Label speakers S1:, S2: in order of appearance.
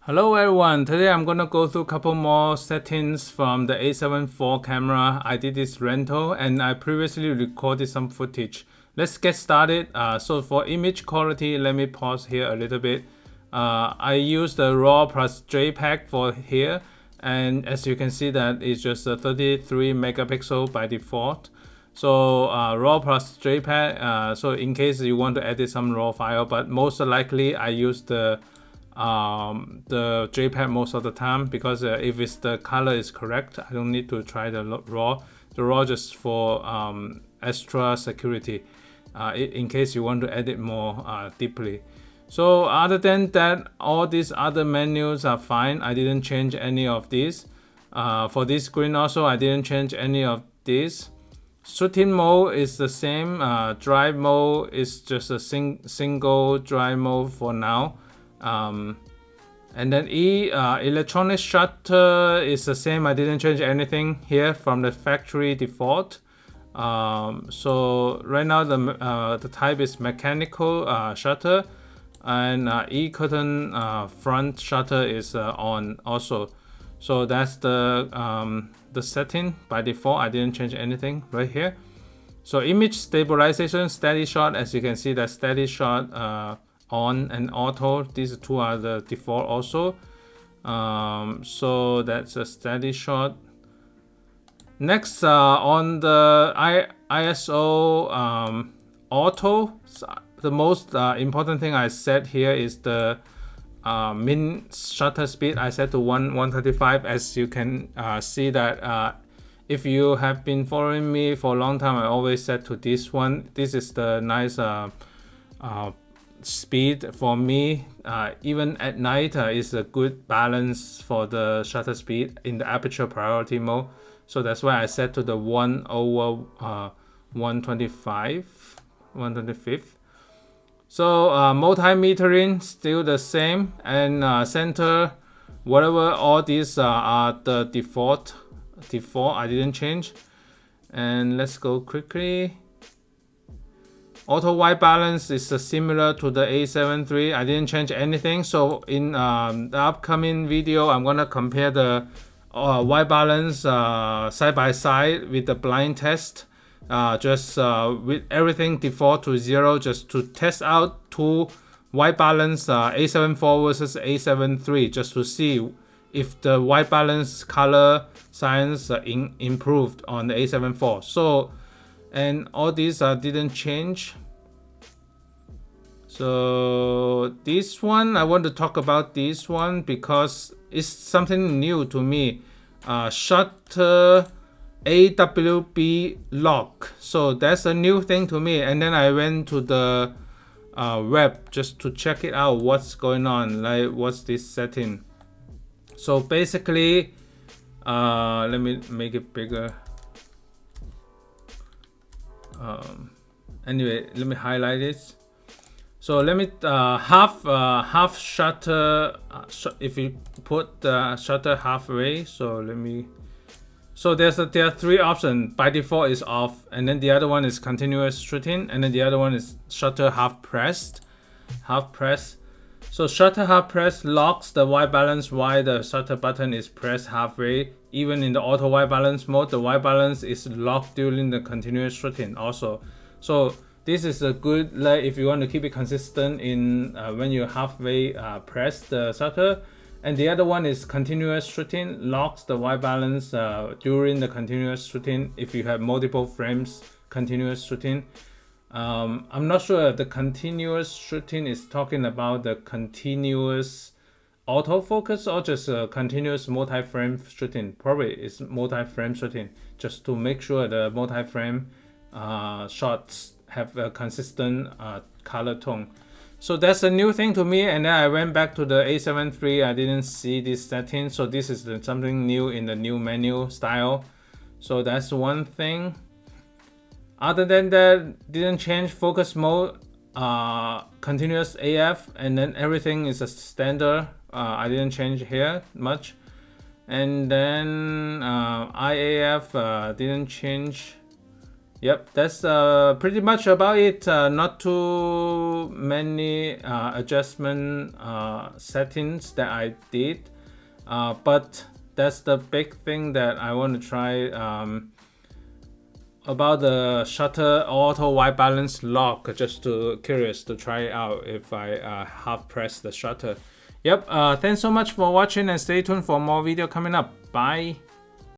S1: Hello everyone, today I'm gonna go through a couple more settings from the A7IV camera. I did this rental and I previously recorded some footage. Let's get started. So for image quality, let me pause here a little bit. I used the RAW plus JPEG for here, and as you can see that it's just a 33 megapixel by default. So RAW plus JPEG, so in case you want to edit some RAW file, but most likely I use the JPEG most of the time, because if it's the color is correct, I don't need to try the RAW. The RAW just for extra security, in case you want to edit more deeply. So other than that, all these other menus are fine. I didn't change any of these. For this screen also, I didn't change any of these. Shooting mode is the same. Drive mode is just a single drive mode for now. And then electronic shutter is the same. I didn't change anything here from the factory default. So right now the type is mechanical shutter, and curtain front shutter is on also. So that's the setting by default. I didn't change anything right here. So image stabilization, steady shot, as you can see, that steady shot on and auto, these two are the default also. So that's a steady shot. Next, on the ISO auto, the most important thing I set here is the min shutter speed. I set to 135. As you can see that if you have been following me for a long time, I always set to this one. This is the nice speed for me. Even at night is a good balance for the shutter speed in the aperture priority mode. So that's why I set to the 1/125. So multimetering still the same, and center, whatever, all these are the default. I didn't change. And let's go quickly. Auto white balance is similar to the A7 III. I didn't change anything. So in the upcoming video, I'm gonna compare the white balance side by side with the blind test. Just with everything default to 0, just to test out two white balance A7IV versus A7 III, just to see if the white balance color science improved on the A7IV. So, and all these didn't change. So this one, I want to talk about this one because it's something new to me. Shutter Awp Lock. So that's a new thing to me. And then I went to the web just to check it out, what's going on, like what's this setting. So basically, let me make it bigger. Anyway, let me highlight it. So let me half shutter. If you put the shutter halfway, so let me. So there are three options. By default is off, and then the other one is continuous shooting, and then the other one is shutter half pressed. So shutter half pressed locks the white balance while the shutter button is pressed halfway. Even in the auto white balance mode, the white balance is locked during the continuous shooting also. So this is a good, like, if you want to keep it consistent in when you halfway press the shutter. And the other one is continuous shooting, locks the white balance during the continuous shooting if you have multiple frames continuous shooting. I'm not sure if the continuous shooting is talking about the continuous autofocus or just continuous multi-frame shooting. Probably it's multi-frame shooting, just to make sure the multi-frame shots have a consistent color tone. So that's a new thing to me. And then I went back to the A7 III. I didn't see this setting, so this is something new in the new menu style. So that's one thing. Other than that, didn't change focus mode, continuous AF, and then everything is a standard. I didn't change here much. And then IAF didn't change. Yep, that's pretty much about it. Not too many adjustment settings that I did, but that's the big thing that I want to try about the shutter auto white balance lock. Just to curious to try it out if I half press the shutter. Yep. Thanks so much for watching and stay tuned for more video coming up. Bye.